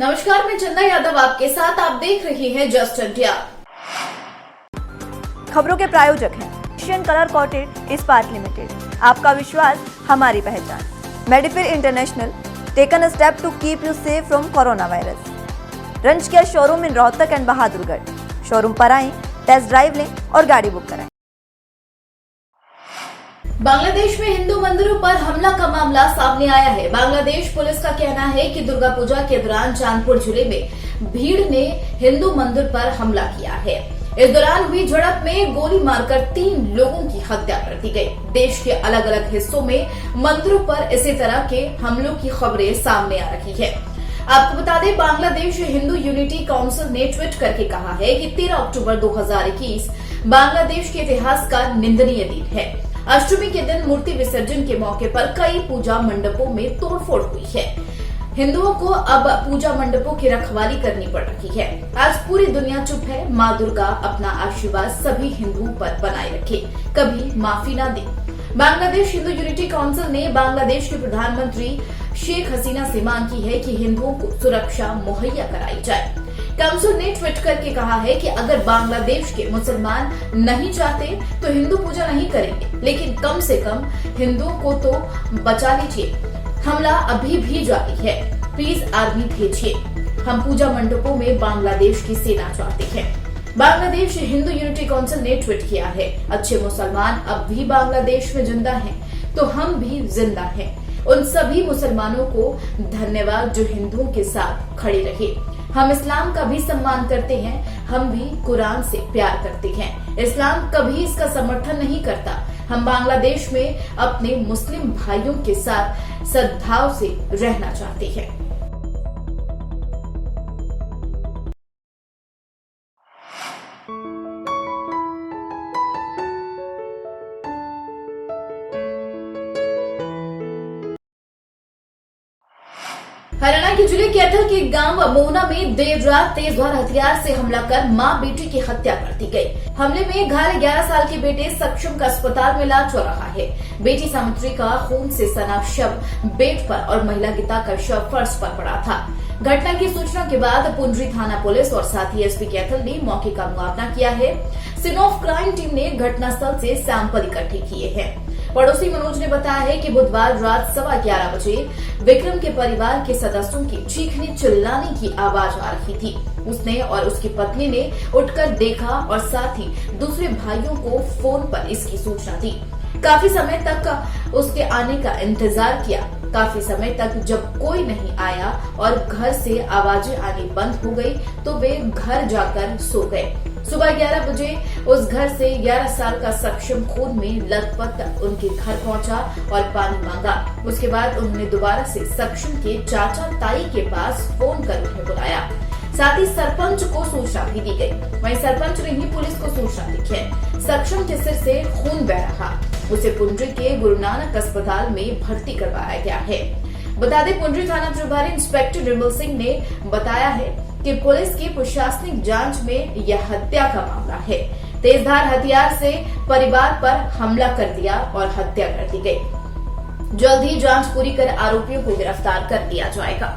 नमस्कार, मैं चंदा यादव आपके साथ। आप देख रहे हैं जस्ट इंडिया। खबरों के प्रायोजक हैं Asian colour coated Ispat limited. आपका विश्वास हमारी पहचान। Medifir international taken a step to keep you safe from corona virus. रंज care showroom in Rohtak and Bahadurgarh. Showroom पर आएं, टेस्ट ड्राइव लें और गाड़ी बुक कराएं। बांग्लादेश में हिंदू मंदिरों पर हमला का मामला सामने आया है। बांग्लादेश पुलिस का कहना है कि दुर्गा पूजा के दौरान चांदपुर जिले में भीड़ ने हिंदू मंदिर पर हमला किया है। इस दौरान हुई झड़प में गोली मारकर 3 लोगों की हत्या कर दी गई। देश के अलग अलग हिस्सों में मंदिरों पर इसी तरह के हमलों की खबरें सामने आ रही है। आपको बता दें, बांग्लादेश हिंदू यूनिटी काउंसिल ने ट्वीट करके कहा है कि 13 अक्टूबर 2021 बांग्लादेश के इतिहास का निंदनीय दिन है। अष्टमी के दिन मूर्ति विसर्जन के मौके पर कई पूजा मंडपों में तोड़फोड़ हुई है। हिंदुओं को अब पूजा मंडपों की रखवाली करनी पड़ रही है। आज पूरी दुनिया चुप है। माँ दुर्गा अपना आशीर्वाद सभी हिंदुओं पर बनाए रखे, कभी माफी न दे। बांग्लादेश हिंदू यूनिटी काउंसिल ने बांग्लादेश के प्रधानमंत्री शेख हसीना से मांग की है कि हिंदुओं को सुरक्षा मुहैया कराई जाए। काउंसिल ने ट्वीट करके कहा है कि अगर बांग्लादेश के मुसलमान नहीं चाहते तो हिंदू पूजा नहीं करेंगे, लेकिन कम से कम हिंदुओं को तो बचा लीजिए। हमला अभी भी जारी है। प्लीज आर्मी भेजिए। हम पूजा मंडपों में बांग्लादेश की सेना चाहते हैं। बांग्लादेश हिंदू यूनिटी काउंसिल ने ट्वीट किया है, अच्छे मुसलमान अब भी बांग्लादेश में जिंदा हैं, तो हम भी जिंदा हैं। उन सभी मुसलमानों को धन्यवाद जो हिंदुओं के साथ खड़े रहे। हम इस्लाम का भी सम्मान करते हैं। हम भी कुरान से प्यार करते हैं। इस्लाम कभी इसका समर्थन नहीं करता। हम बांग्लादेश में अपने मुस्लिम भाइयों के साथ सद्भाव से रहना चाहते हैं। हरियाणा के जिले कैथल के गांव मोहना में देर रात तेजधार हथियार से हमला कर मां बेटी की हत्या कर दी गई। हमले में घायल 11 साल के बेटे सक्षम का अस्पताल में इलाज चल रहा है। बेटी सावित्री का खून से सना शव बेड पर और महिला गीता का शव फर्श पर पड़ा था। घटना की सूचना के बाद पुंडरी थाना पुलिस और साथ ही एसपी कैथल ने मौके का मुआयना किया है। सीन ऑफ क्राइम टीम ने घटनास्थल से सैंपल इकट्ठे किए हैं। पड़ोसी मनोज ने बताया है कि बुधवार रात 11:15 बजे विक्रम के परिवार के सदस्यों की चीखने चिल्लाने की आवाज आ रही थी। उसने और उसकी पत्नी ने उठकर देखा और साथ ही दूसरे भाइयों को फोन पर इसकी सूचना दी। काफी समय तक उसके आने का इंतजार किया। काफी समय तक जब कोई नहीं आया और घर से आवाजें आनी बंद हो गई तो वे घर जाकर सो गए। सुबह 11 बजे उस घर से 11 साल का सक्षम खून में लथपथ उनके घर पहुंचा और पानी मांगा। उसके बाद उन्होंने दोबारा से सक्षम के चाचा ताई के पास फोन कर उन्हें बुलाया। साथ ही सरपंच को सूचना भी दी गई। वहीं सरपंच ने ही पुलिस को सूचना दी है। सक्षम के सिर से खून बह रहा। उसे पुंडरी के गुरु नानक अस्पताल में भर्ती करवाया गया है। बता दें, पुंडरी थाना प्रभारी इंस्पेक्टर निर्मल सिंह ने बताया है कि पुलिस की प्रशासनिक जांच में यह हत्या का मामला है। तेजधार हथियार से परिवार पर हमला कर दिया और हत्या कर दी गई। जल्द ही जांच पूरी कर आरोपियों को गिरफ्तार कर लिया जाएगा।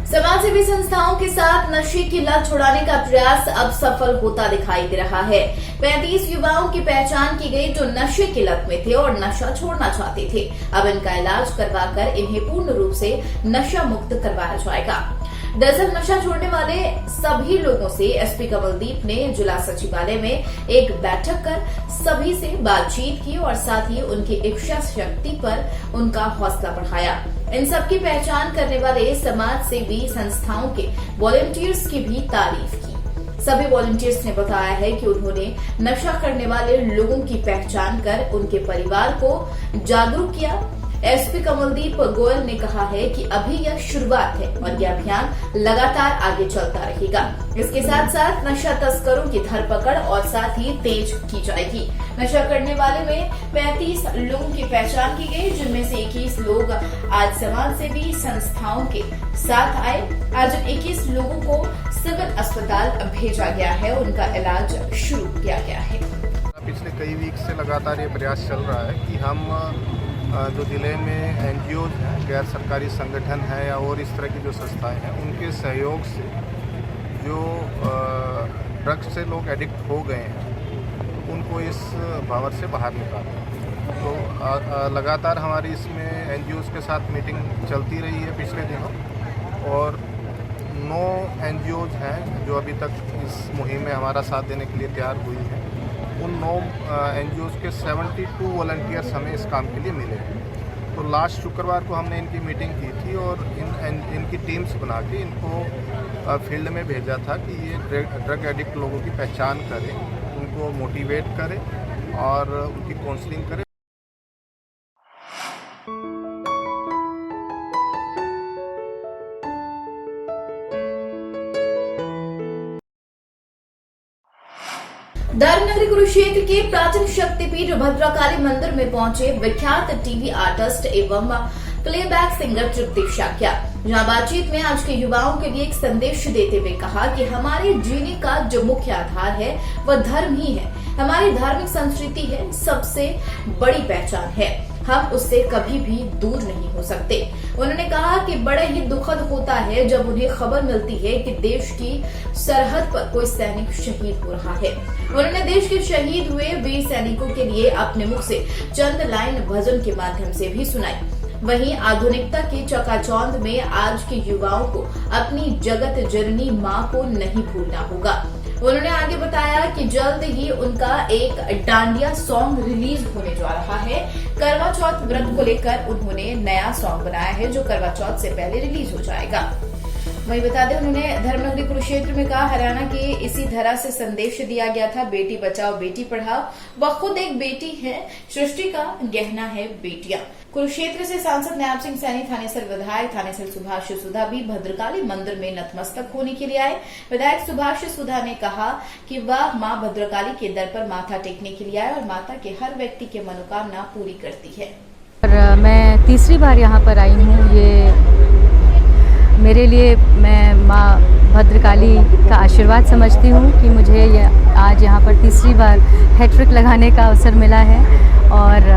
समाजसेवी संस्थाओं के साथ नशे की लत छुड़ाने का प्रयास अब सफल होता दिखाई दे रहा है। 35 युवाओं की पहचान की गई जो नशे की लत में थे और नशा छोड़ना चाहते थे। अब इनका इलाज करवाकर इन्हें पूर्ण रूप से नशा मुक्त करवाया जाएगा। दरअसल नशा छोड़ने वाले सभी लोगों से एसपी कमलदीप ने जिला सचिवालय में एक बैठक कर सभी से बातचीत की और साथ ही उनकी इच्छा शक्ति पर उनका हौसला बढ़ाया। इन सबकी पहचान करने वाले समाज सेवी संस्थाओं के वॉलंटियर्स की भी तारीफ की। सभी वॉलंटियर्स ने बताया है कि उन्होंने नशा करने वाले लोगों की पहचान कर उनके परिवार को जागरूक किया। एसपी कमलदीप गोयल ने कहा है कि अभी यह शुरुआत है और यह अभियान लगातार आगे चलता रहेगा। इसके साथ साथ नशा तस्करों की धरपकड़ और साथ ही तेज की जाएगी। नशा करने वाले में 35 लोगों की पहचान की गई, जिनमें से 21 लोग आज समाज सेवी संस्थाओं के साथ आए। आज 21 लोगों को सिविल अस्पताल भेजा गया है, उनका इलाज शुरू किया गया है। पिछले कई वीक से लगातार ये प्रयास चल रहा है कि हम जो जिले में एनजीओ हैं, गैर सरकारी संगठन है या और इस तरह की जो संस्थाएं हैं, उनके सहयोग से जो ड्रग्स से लोग एडिक्ट हो गए हैं उनको इस भंवर से बाहर निकालें। तो लगातार हमारी इसमें एनजीओ के साथ मीटिंग चलती रही है पिछले दिनों, और 9 एनजीओ हैं जो अभी तक इस मुहिम में हमारा साथ देने के लिए तैयार हुई हैं। उन 9 एनजीओ के 72 वॉलंटियर्स हमें इस काम के लिए मिले हैं। तो लास्ट शुक्रवार को हमने इनकी मीटिंग की थी और इनकी टीम्स बना के इनको फील्ड में भेजा था कि ये ड्रग एडिक्ट लोगों की पहचान करें, उनको मोटिवेट करें और उनकी काउंसलिंग करें। धर्मनगरी कुरुक्षेत्र के प्राचीन शक्तिपीठ भद्रकाली मंदिर में पहुंचे विख्यात टीवी आर्टिस्ट एवं प्लेबैक सिंगर तृप्ति शाक्या, जहां बातचीत में आज के युवाओं के लिए एक संदेश देते हुए कहा कि हमारे जीने का जो मुख्य आधार है वह धर्म ही है। हमारी धार्मिक संस्कृति है, सबसे बड़ी पहचान है, हम उससे कभी भी दूर नहीं हो सकते। उन्होंने कहा कि बड़े ही दुखद होता है जब उन्हें खबर मिलती है कि देश की सरहद पर कोई सैनिक शहीद हो रहा है। उन्होंने देश के शहीद हुए वीर सैनिकों के लिए अपने मुख से चंद लाइन भजन के माध्यम से भी सुनाई। वहीं आधुनिकता की चकाचौंध में आज के युवाओं को अपनी जगत जननी मां को नहीं भूलना होगा। उन्होंने आगे बताया कि जल्द ही उनका एक डांडिया सॉन्ग रिलीज होने जा रहा है। करवा चौथ व्रत को लेकर उन्होंने नया सॉन्ग बनाया है जो करवा चौथ से पहले रिलीज हो जाएगा। वहीं बता दें, उन्होंने धर्मनगरी कुरुक्षेत्र में कहा हरियाणा के इसी तरह से संदेश दिया गया था, बेटी बचाओ बेटी पढ़ाओ। वह खुद एक बेटी है, सृष्टि का गहना है बेटियां। कुरुक्षेत्र से सांसद नायब सिंह सैनी, थानेसर विधायक थानेसर सुभाष सुधा भी भद्रकाली मंदिर में नतमस्तक होने के लिए आए। विधायक सुभाष सुधा ने कहा कि वह मां भद्रकाली के दर पर माथा टेकने के लिए आए और माता के हर व्यक्ति की मनोकामना पूरी करती है। और मैं तीसरी बार यहाँ पर आई हूँ। ये मेरे लिए, मैं माँ भद्रकाली का आशीर्वाद समझती हूँ कि मुझे आज यहाँ पर तीसरी बार हैट्रिक लगाने का अवसर मिला है। और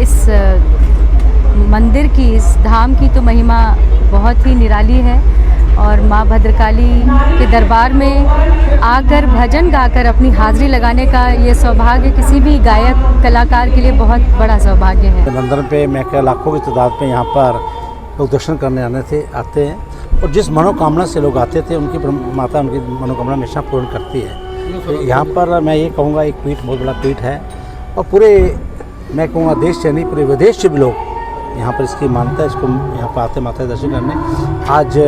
इस मंदिर की, इस धाम की तो महिमा बहुत ही निराली है। और माँ भद्रकाली के दरबार में आकर भजन गाकर अपनी हाजिरी लगाने का ये सौभाग्य किसी भी गायक कलाकार के लिए बहुत बड़ा सौभाग्य है। मंदिर पे मैं क्या लाखों की तादाद में यहाँ पर लोग दर्शन करने आते हैं, और जिस मनोकामना से लोग आते थे उनकी माता उनकी मनोकामना हमेशा पूर्ण करती है। तो यहाँ पर मैं ये कहूँगा, एक पीठ बहुत बड़ा पीठ है, और पूरे मैं कहूँगा देश से नहीं पूरे विदेश से भी लोग यहाँ पर इसकी मानता है, इसको यहाँ पर आते माता दर्शन करने। आज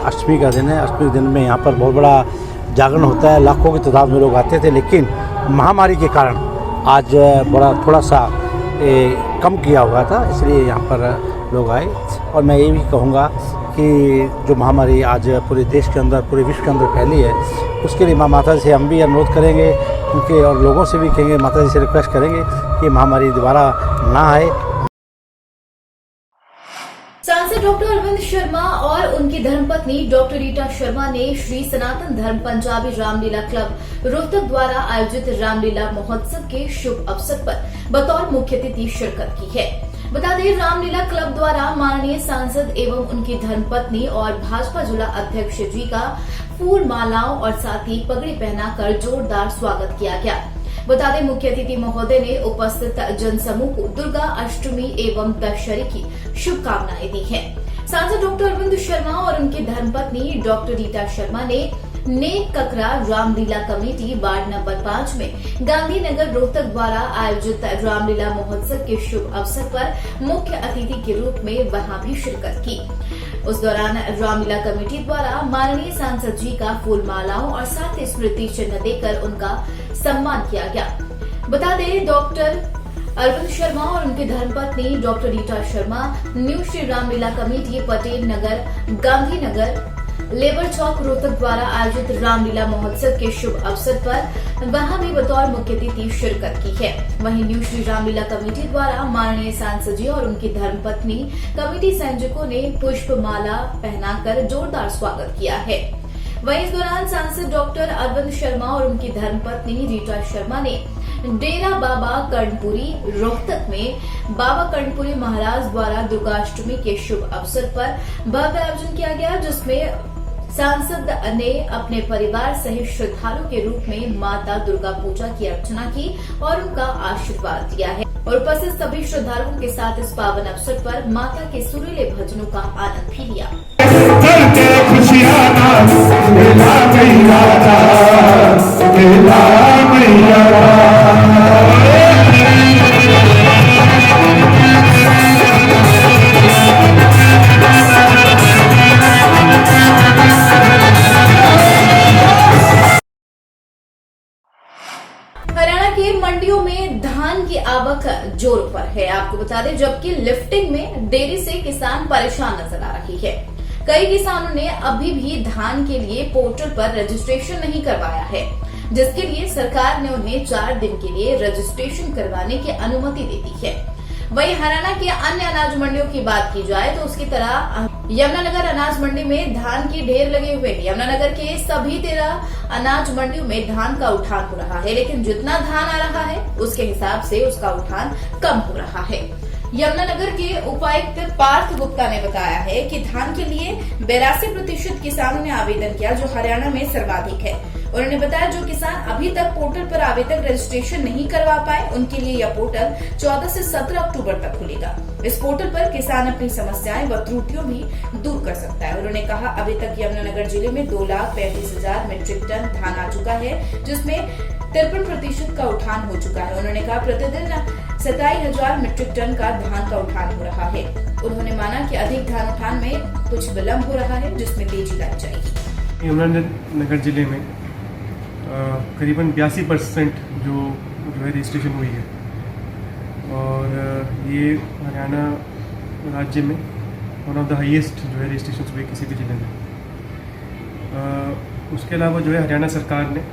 अष्टमी का दिन है। अष्टमी के दिन में यहाँ पर बहुत बड़ा जागरण होता है, लाखों की तादाद में लोग आते थे, लेकिन महामारी के कारण आज बड़ा थोड़ा सा कम किया हुआ था, इसलिए यहाँ पर लोग आए। और मैं ये भी कहूँगा कि जो महामारी आज पूरे देश के अंदर, पूरे विश्व के अंदर फैली है, उसके लिए माता से हम भी अनुरोध करेंगे उनके, और लोगों से भी कहेंगे, माता जी से रिक्वेस्ट करेंगे कि महामारी दोबारा ना आए। सांसद डॉक्टर अरविंद शर्मा और उनकी धर्मपत्नी डॉक्टर रीटा शर्मा ने श्री सनातन धर्म पंजाबी रामलीला क्लब रोहतक द्वारा आयोजित रामलीला महोत्सव के शुभ अवसर पर बतौर मुख्य अतिथि शिरकत की है। बता दें, रामलीला क्लब द्वारा माननीय सांसद एवं उनकी धर्मपत्नी और भाजपा जिला अध्यक्ष जी का फूल मालाओं और साथ ही पगड़ी पहनाकर जोरदार स्वागत किया गया। बता दें, मुख्य अतिथि महोदय ने उपस्थित जनसमूह को दुर्गा अष्टमी एवं दशहरे की शुभकामनाएं दी हैं। सांसद डॉक्टर अरविंद शर्मा और उनकी धर्मपत्नी डॉक्टर रीटा शर्मा ने नेक ककरा रामलीला कमेटी वार्ड नंबर 5 में गांधीनगर रोहतक द्वारा आयोजित रामलीला महोत्सव के शुभ अवसर पर मुख्य अतिथि के रूप में वहां भी शिरकत की। उस दौरान रामलीला कमेटी द्वारा माननीय सांसद जी का फूल मालाओं और साथ ही स्मृति चिन्ह देकर उनका सम्मान किया गया। बता दें, डॉक्टर अरविंद शर्मा और उनकी धर्मपत्नी doctor Rita Sharma new Shri Ramlila committee Patel Nagar Gandhinagar labour Chowk Rohtak द्वारा आयोजित रामलीला महोत्सव के शुभ अवसर पर वहां भी बतौर मुख्य अतिथि शिरकत की है। वहीं न्यू श्री रामलीला कमेटी द्वारा माननीय सांसद जी और उनकी धर्मपत्नी कमेटी संयोजकों ने पुष्पमाला पहनाकर जोरदार स्वागत किया है। वहीं इस दौरान सांसद डॉक्टर अरविंद शर्मा और उनकी धर्मपत्नी रीटा शर्मा ने डेरा बाबा कर्णपुरी रोहतक में बाबा कर्णपुरी महाराज द्वारा दुर्गाष्टमी के शुभ अवसर पर भव्य आयोजन किया गया, जिसमें सांसद ने अपने परिवार सहित श्रद्धालु के रूप में माता दुर्गा पूजा की अर्चना की और उनका आशीर्वाद दिया है और उपस्थित सभी श्रद्धालुओं के साथ इस पावन अवसर पर माता के सुरीले भजनों का आनंद भी लिया। हरियाणा के मंडियों में धान की आवक जोर पर है। आपको बता दें, जबकि लिफ्टिंग में देरी से किसान परेशान नजर आ रही है। कई किसानों ने अभी भी धान के लिए पोर्टल पर रजिस्ट्रेशन नहीं करवाया है, जिसके लिए सरकार ने उन्हें 4 दिन के लिए रजिस्ट्रेशन करवाने की अनुमति दे दी है। वहीं हरियाणा के अन्य अनाज मंडियों की बात की जाए तो उसकी तरह यमुनानगर अनाज मंडी में धान की ढेर लगे हुए हैं। यमुनानगर के सभी 13 अनाज मंडियों में धान का उठान हो रहा है, लेकिन जितना धान आ रहा है उसके हिसाब से उसका उठान कम हो रहा है। यमुनानगर के उपायुक्त पार्थ गुप्ता ने बताया है कि धान के लिए 82% किसानों ने आवेदन किया, जो हरियाणा में सर्वाधिक है। उन्होंने बताया जो किसान अभी तक पोर्टल पर आवेदन रजिस्ट्रेशन नहीं करवा पाए, उनके लिए यह पोर्टल 14 से 17 अक्टूबर तक खुलेगा। इस पोर्टल पर किसान अपनी समस्याएं व त्रुटियों भी दूर कर सकता है। उन्होंने कहा अभी तक यमुनानगर जिले में 2,35,000 मीट्रिक टन धान आ चुका है, जिसमें 53% का उठान हो चुका है। उन्होंने कहा प्रतिदिन 27,000 मीट्रिक टन का धान का उठान हो रहा है। उन्होंने माना कि अधिक धान उठान में कुछ विलम्ब हो रहा है, जिसमें तेजी लाई जाएगी। यमुनानगर जिले में करीबन 82% जो है रजिस्ट्रेशन हुई है और ये हरियाणा राज्य में वन ऑफ द हाईएस्ट जो है रजिस्ट्रेशन हुए किसी भी जिले में। उसके अलावा जो है हरियाणा सरकार ने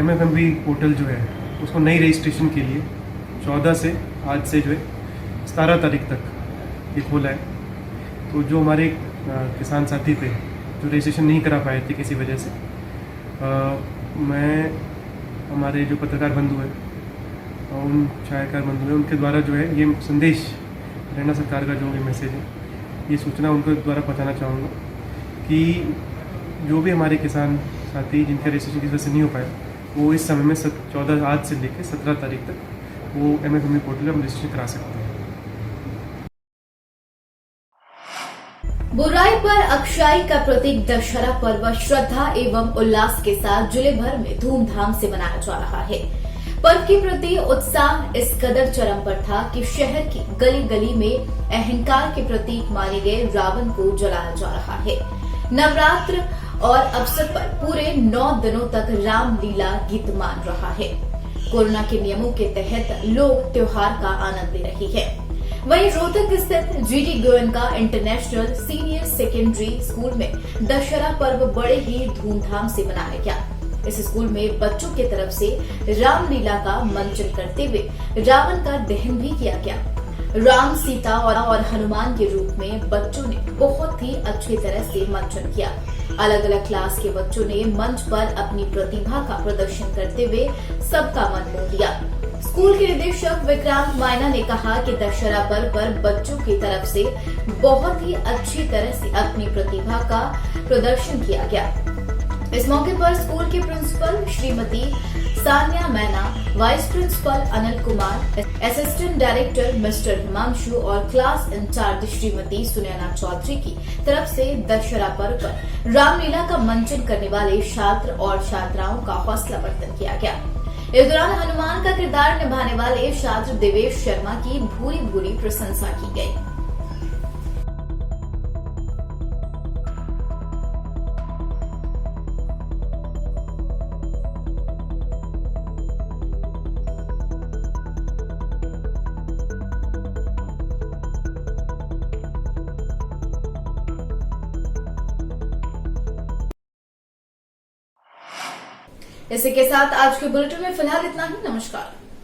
MFMB पोर्टल जो है उसको नई रजिस्ट्रेशन के लिए 14 से आज से जो है 17 तारीख तक ये खोला है। तो जो हमारे किसान साथी थे जो रजिस्ट्रेशन नहीं करा पाए थे किसी वजह से, मैं हमारे जो पत्रकार बंधु हैं और उन छायाकार बंधु हैं उनके द्वारा जो है ये संदेश हरियाणा सरकार का जो भी मैसेज है, ये सूचना उनके द्वारा बताना चाहूँगा कि जो भी हमारे किसान साथी जिनका रजिस्ट्रेशन किसी वजह से नहीं हो पाया, वो इस समय में 14 आज से लेकर 17 तारीख तक वो MFMB पोर्टल पर रजिस्ट्रेशन करा सकते हैं। बुराई पर अच्छाई का प्रतीक दशहरा पर्व श्रद्धा एवं उल्लास के साथ जिले भर में धूमधाम से मनाया जा रहा है। पर्व के प्रति उत्साह इस कदर चरम पर था कि शहर की गली गली में अहंकार के प्रतीक माने गए रावण को जलाया जा रहा है। नवरात्र और अवसर पर पूरे 9 दिनों तक रामलीला गीतमान रहा है। कोरोना के नियमों के तहत लोग त्योहार का आनंद ले रहे हैं। वहीं रोहतक स्थित GD Goenka international senior secondary school में दशहरा पर्व बड़े ही धूमधाम से मनाया गया। इस स्कूल में बच्चों की तरफ से रामलीला का मंचन करते हुए रावण का दहन भी किया गया। राम, सीता और हनुमान के रूप में बच्चों ने बहुत ही अच्छी तरह से मंचन किया। अलग अलग क्लास के बच्चों ने मंच पर अपनी प्रतिभा का प्रदर्शन करते हुए सबका मन मोह लिया। स्कूल के निदेशक विक्रांत मायना ने कहा कि दशहरा पर्व पर बच्चों की तरफ से बहुत ही अच्छी तरह से अपनी प्रतिभा का प्रदर्शन किया गया। इस मौके पर स्कूल के principal Shrimati Sanya Maina, vice principal Anil Kumar, assistant director mister Himanshu और क्लास इंचार्ज श्रीमती सुनैना चौधरी की तरफ से दशहरा पर्व पर रामलीला का मंचन करने वाले छात्र और छात्राओं का हौसलावर्धन किया गया। इस दौरान हनुमान का किरदार निभाने वाले छात्र देवेश शर्मा की भूरी भूरी प्रशंसा की गई। इसी के साथ आज के बुलेटिन में फिलहाल इतना ही। नमस्कार।